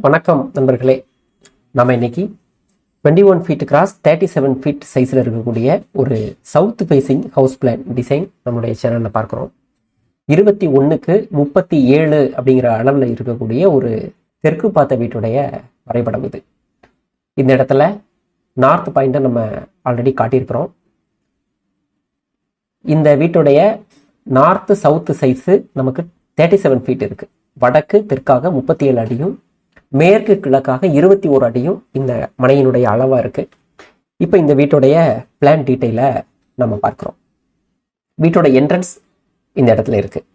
வணக்கம் நண்பர்களே. நம்ம இன்னைக்கு 21 ஃபீட் கிராஸ் 37 ஃபீட் சைஸில் இருக்கக்கூடிய ஒரு south facing house plan design நம்மளுடைய சேனலில் பார்க்குறோம். 21க்கு 37 அப்படிங்கிற அளவில் இருக்கக்கூடிய ஒரு தெற்கு பார்த்த வீட்டுடைய வரைபடம் இது. இந்த இடத்துல நார்த் பாயிண்ட்டை நம்ம ஆல்ரெடி காட்டியிருக்கிறோம். இந்த வீட்டுடைய நார்த்து சவுத்து சைஸு நமக்கு 37 ஃபீட் இருக்குது. வடக்கு தெற்காக 37 அடியும் மேற்கு கிழக்காக 21 அடியும் இந்த மனையினுடைய அளவாக இருக்குது. இப்போ இந்த வீட்டுடைய பிளான் டீட்டெயிலை நம்ம பார்க்குறோம். வீட்டோட என்ட்ரன்ஸ் இந்த இடத்துல இருக்குது.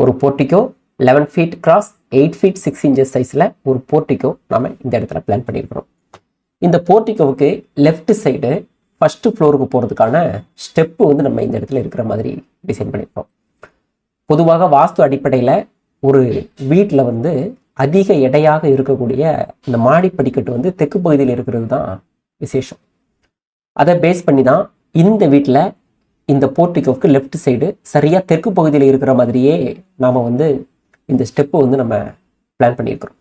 ஒரு portico 11 feet cross 8 feet 6 inches சைஸில் ஒரு போர்ட்டிக்கோ நம்ம இந்த இடத்துல பிளான் பண்ணியிருக்கிறோம். இந்த போர்ட்டிக்கோவுக்கு லெஃப்ட் சைடு ஃபர்ஸ்ட் ஃப்ளோருக்கு போகிறதுக்கான ஸ்டெப்பு வந்து நம்ம இந்த இடத்துல இருக்கிற மாதிரி டிசைன் பண்ணியிருக்கோம். பொதுவாக வாஸ்து அடிப்படையில் ஒரு வீட்டில் வந்து அதிக எடையாக இருக்கக்கூடிய இந்த மாடி படிக்கட்டு வந்து தெற்கு பகுதியில் இருக்கிறது தான் விசேஷம். அதை பேஸ் பண்ணி தான் இந்த வீட்டில் இந்த போர்ட்டிகோவுக்கு லெஃப்ட் சைடு சரியாக தெற்கு பகுதியில் இருக்கிற மாதிரியே நாம் வந்து இந்த ஸ்டெப்பு வந்து நம்ம பிளான் பண்ணியிருக்கிறோம்.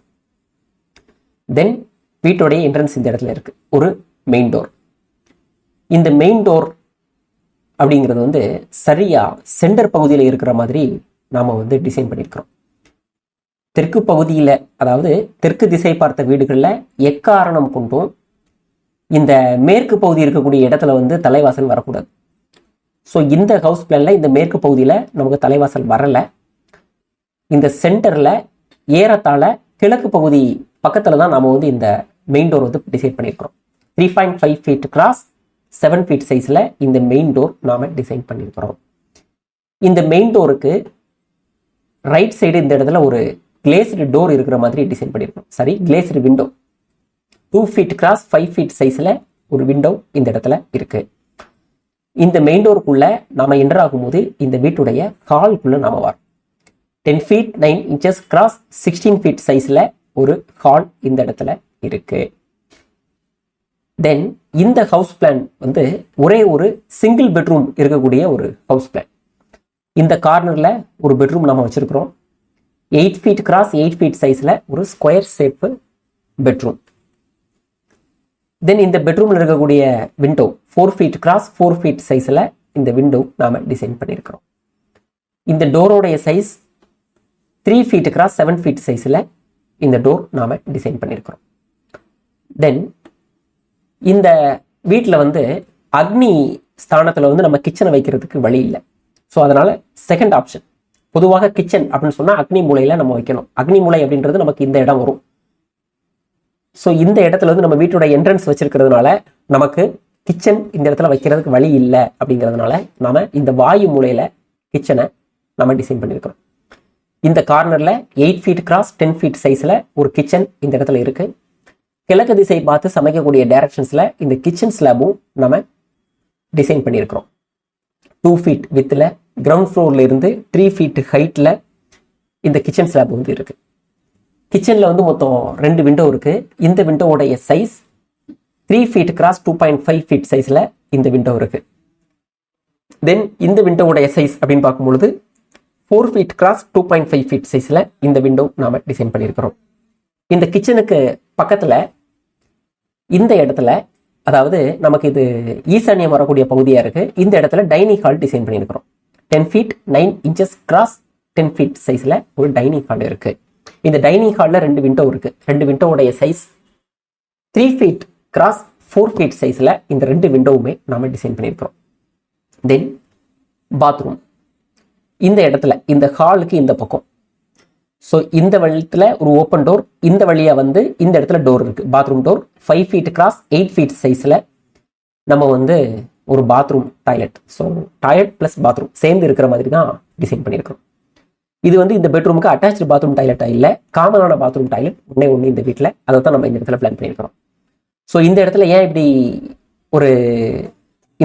தென் வீட்டோடைய என்ட்ரன்ஸ் இந்த இடத்துல இருக்குது. ஒரு மெயின் டோர். இந்த மெயின் டோர் அப்படிங்கிறது வந்து சரியாக சென்டர் பகுதியில் இருக்கிற மாதிரி நாம் வந்து டிசைன் பண்ணியிருக்கிறோம். தெற்கு பகுதியில், அதாவது தெற்கு திசை பார்த்த வீடுகளில் எக்காரணம் கொண்டும் இந்த மேற்கு பகுதி இருக்கக்கூடிய இடத்துல வந்து தலைவாசல் வரக்கூடாது. ஸோ இந்த ஹவுஸ் பிளானில் இந்த மேற்கு பகுதியில் நமக்கு தலைவாசல் வரலை. இந்த சென்டரில் ஏறத்தாழ கிழக்கு பகுதி பக்கத்தில் தான் நாம் வந்து இந்த மெயின் டோர் வந்து டிசைன் பண்ணியிருக்கிறோம். 3.5 ஃபீட் கிராஸ் 7 ஃபீட் சைஸில் இந்த மெயின் டோர் நாம் டிசைன் பண்ணியிருக்கிறோம். இந்த மெயின் டோருக்கு ரைட் சைடு இந்த இடத்துல ஒரு கிளேஸ்டு டோர் இருக்கிற மாதிரி டிசைன் பண்ணியிருக்கோம். சரி, glazed window 2 feet cross 5 feet சைஸில் ஒரு விண்டோ இந்த இடத்துல இருக்கு. இந்த மெயின் டோருக்குள்ள நாம என்டர் ஆகும்போது இந்த வீட்டுடைய ஹால்குள்ள நாம வரோம். 10 ஃபீட் 9 இன்ச்சஸ் கிராஸ் 16 ஃபீட் சைஸில் ஒரு ஹால் இந்த இடத்துல இருக்கு. தென் இந்த ஹவுஸ் பிளான் வந்து ஒரே ஒரு சிங்கிள் பெட்ரூம் இருக்கக்கூடிய ஒரு ஹவுஸ் பிளான். இந்த கார்னர்ல ஒரு பெட்ரூம் நம்ம வச்சிருக்கிறோம். 8 ஃபீட் கிராஸ் 8 ஃபீட் சைஸில் ஒரு ஸ்கொயர் ஷேப்பு பெட்ரூம். தென் இந்த பெட்ரூமில் இருக்கக்கூடிய விண்டோ 4 ஃபீட் கிராஸ் 4 ஃபீட் சைஸில் இந்த விண்டோ நாம் டிசைன் பண்ணியிருக்கிறோம். இந்த டோரோடைய சைஸ் 3 ஃபீட் கிராஸ் 7 ஃபீட் சைஸில் இந்த டோர் நாம் டிசைன் பண்ணியிருக்கிறோம். தென் இந்த வீட்டில் வந்து அக்னி ஸ்தானத்தில் வந்து நம்ம கிச்சனை வைக்கிறதுக்கு வழி இல்லை. ஸோ அதனால் செகண்ட் ஆப்ஷன், பொதுவாக கிச்சன் அப்படின்னு சொன்னால் அக்னி மூலையில் நம்ம வைக்கணும். அக்னி மூலை அப்படின்றது நமக்கு இந்த இடம் வரும். ஸோ இந்த இடத்துல வந்து நம்ம வீட்டோட என்ட்ரன்ஸ் வச்சிருக்கிறதுனால நமக்கு கிச்சன் இந்த இடத்துல வைக்கிறதுக்கு வழி இல்லை. அப்படிங்கிறதுனால நாம இந்த வாயு மூலையில் கிச்சனை நம்ம டிசைன் பண்ணியிருக்கிறோம். இந்த கார்னரில் 8 ஃபீட் கிராஸ் 10 ஃபீட் சைஸில் ஒரு கிச்சன் இந்த இடத்துல இருக்கு. கிழக்கு திசை பார்த்து சமைக்கக்கூடிய டைரக்ஷன்ஸில் இந்த கிச்சன் ஸ்லாபும் நம்ம டிசைன் பண்ணியிருக்கிறோம். 2 ஃபீட் வித்தில் கிரவுண்ட் ஃப்ளோர்ல இருந்து 3 ஃபீட் ஹைட்டில் இந்த கிச்சன் ஸ்லாப் வந்து இருக்கு. கிச்சனில் வந்து மொத்தம் 2 விண்டோ இருக்கு. இந்த விண்டோவுடைய சைஸ் 3 ஃபீட் கிராஸ் 2.5 ஃபீட் சைஸில் இந்த விண்டோ இருக்கு. தென் இந்த விண்டோவுடைய சைஸ் அப்படின்னு பார்க்கும்பொழுது 4 ஃபீட் கிராஸ் 2.5 ஃபீட் சைஸில் இந்த விண்டோ நாம டிசைன் பண்ணியிருக்கிறோம். இந்த கிச்சனுக்கு பக்கத்தில் இந்த இடத்துல, அதாவது நமக்கு இது ஈசானியம் வரக்கூடிய பகுதியாக இருக்கு. இந்த இடத்துல டைனிங் ஹால் டிசைன் பண்ணியிருக்கிறோம். 10 ஃபீட் 9 இன்ச்சஸ் கிராஸ் 10 ஃபீட் சைஸில் ஒரு டைனிங் ஹால் இருக்கு. இந்த டைனிங் ஹாலில் 2 விண்டோ இருக்கு. 2 விண்டோவுடைய சைஸ் 3 ஃபீட் கிராஸ் 4 ஃபீட் சைஸில் இந்த 2 விண்டோவுமே நாம டிசைன் பண்ணியிருக்கிறோம். தென் பாத்ரூம் இந்த இடத்துல, இந்த ஹாலுக்கு இந்த பக்கம். ஸோ இந்த வழியில் ஒரு ஓப்பன் டோர், இந்த வழியா வந்து இந்த இடத்துல டோர் இருக்கு. Bathroom door 5 feet cross 8 feet சைஸில் நம்ம வந்து ஒரு bathroom toilet, so toilet plus bathroom சேர்ந்து இருக்கிற மாதிரி தான் டிசைன் பண்ணியிருக்கிறோம். இது வந்து இந்த பெட்ரூமுக்கு அட்டாச்சு பாத்ரூம் டாய்லெட்டாக இல்லை, காமனான பாத்ரூம் டாய்லெட் ஒன்று இந்த வீட்டில். அதை தான் நம்ம இந்த இடத்துல பிளான் பண்ணியிருக்கிறோம். ஸோ இந்த இடத்துல ஏன் இப்படி ஒரு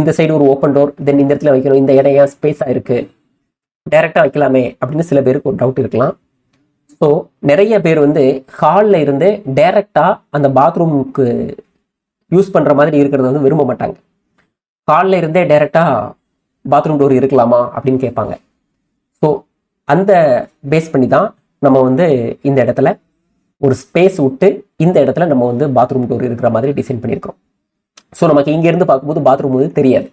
இந்த சைடு ஒரு ஓப்பன் டோர், தென் இந்த இடத்துல வைக்கணும், இந்த இடம் ஏன் ஸ்பேஸாக இருக்கு, டைரெக்டாக வைக்கலாமே அப்படின்னு சில பேருக்கு ஒரு டவுட் இருக்கலாம். ஸோ நிறைய பேர் வந்து ஹாலில் இருந்து டைரெக்டாக அந்த பாத்ரூமுக்கு யூஸ் பண்ணுற மாதிரி இருக்கிறத வந்து விரும்ப மாட்டாங்க. ஹாலில் இருந்தே டைரெக்டாக பாத்ரூம் டோர் இருக்கலாமா அப்படின்னு கேட்பாங்க. ஸோ அந்த பேஸ் பண்ணி தான் நம்ம வந்து இந்த இடத்துல ஒரு ஸ்பேஸ் விட்டு இந்த இடத்துல நம்ம வந்து பாத்ரூம் டோர் இருக்கிற மாதிரி டிசைன் பண்ணியிருக்கிறோம். ஸோ நமக்கு இங்கேருந்து பார்க்கும்போது பாத்ரூம் வந்து தெரியாது.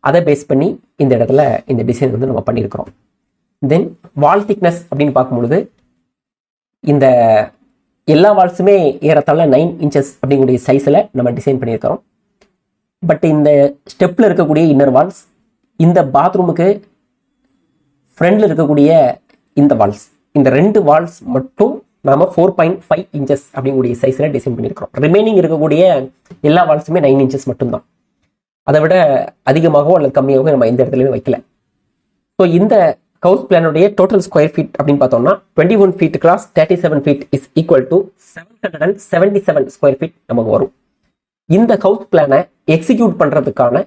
அதை பேஸ் பண்ணி இந்த இடத்துல இந்த டிசைன் வந்து நம்ம பண்ணியிருக்கிறோம். தென் வால் திக்னஸ் அப்படின்னு பார்க்கும்பொழுது இந்த எல்லா வால்ஸுமே ஏறத்தாழ 9 inches அப்படிங்கக்கூடிய சைஸில் நம்ம டிசைன் பண்ணியிருக்கிறோம். பட் இந்த ஸ்டெப்பில் இருக்கக்கூடிய இன்னர் வால்ஸ், இந்த பாத்ரூமுக்கு ஃப்ரண்டில் இருக்கக்கூடிய இந்த வால்ஸ், இந்த 2 வால்ஸ் மட்டும் நாம 4.5 inches அப்படிங்கக்கூடிய சைஸில் டிசைன் பண்ணியிருக்கிறோம். ரிமைனிங் இருக்கக்கூடிய எல்லா வால்ஸுமே 9 inches மட்டும்தான். அதை விட அதிகமாகவோ அல்லது கம்மியாகவோ நம்ம எந்த இடத்துலையுமே வைக்கல. ஸோ இந்த ஹவுஸ் பிளானுடைய டோட்டல் ஸ்கொயர் ஃபீட் அப்படின்னு பார்த்தோம்னா 21 feet cross 37 feet is equal to 777 square feet நமக்கு வரும். இந்த ஹவுஸ் பிளானை எக்ஸிக்யூட் பண்றதுக்கான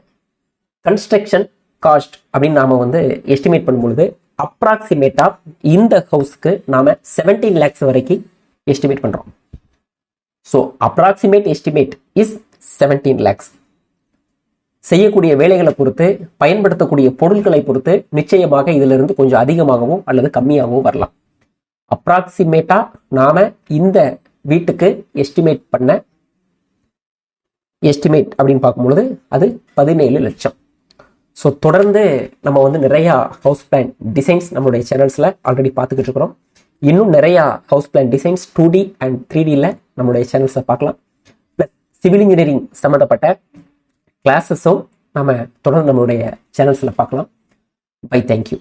கன்ஸ்ட்ரக்ஷன் காஸ்ட் அப்படின்னு நாம வந்து எஸ்டிமேட் பண்ணும்பொழுது அப்ராக்சிமேட்டா இந்த ஹவுஸ்க்கு நாம 17 lakhs வரைக்கும் எஸ்டிமேட் பண்றோம். So approximate estimate is 17 lakhs. செய்யக்கூடிய வேலைகளை பொறுத்து, பயன்படுத்தக்கூடிய பொருட்களை பொறுத்து நிச்சயமாக இதிலிருந்து கொஞ்சம் அதிகமாகவோ அல்லது கம்மியாகவோ வரலாம். அப்ராக்சிமேட்டா நாம இந்த வீட்டுக்கு எஸ்டிமேட் பண்ண எஸ்டிமேட் அப்படின்னு பார்க்கும்பொழுது அது 17 லட்சம். ஸோ தொடர்ந்து நம்ம வந்து நிறைய ஹவுஸ் பிளான் டிசைன்ஸ் நம்மளுடைய சேனல்ஸ்ல ஆல்ரெடி பார்த்துக்கிட்டு இருக்கிறோம். இன்னும் நிறைய house plan designs 2D and 3Dல நம்மளுடைய சேனல்ஸை பார்க்கலாம். பிளஸ் சிவில் இன்ஜினியரிங் சம்மந்தப்பட்ட கிளாஸஸும் நம்ம தொடர்ந்து நம்மளுடைய சேனல்ஸில் பார்க்கலாம். Bye, thank you.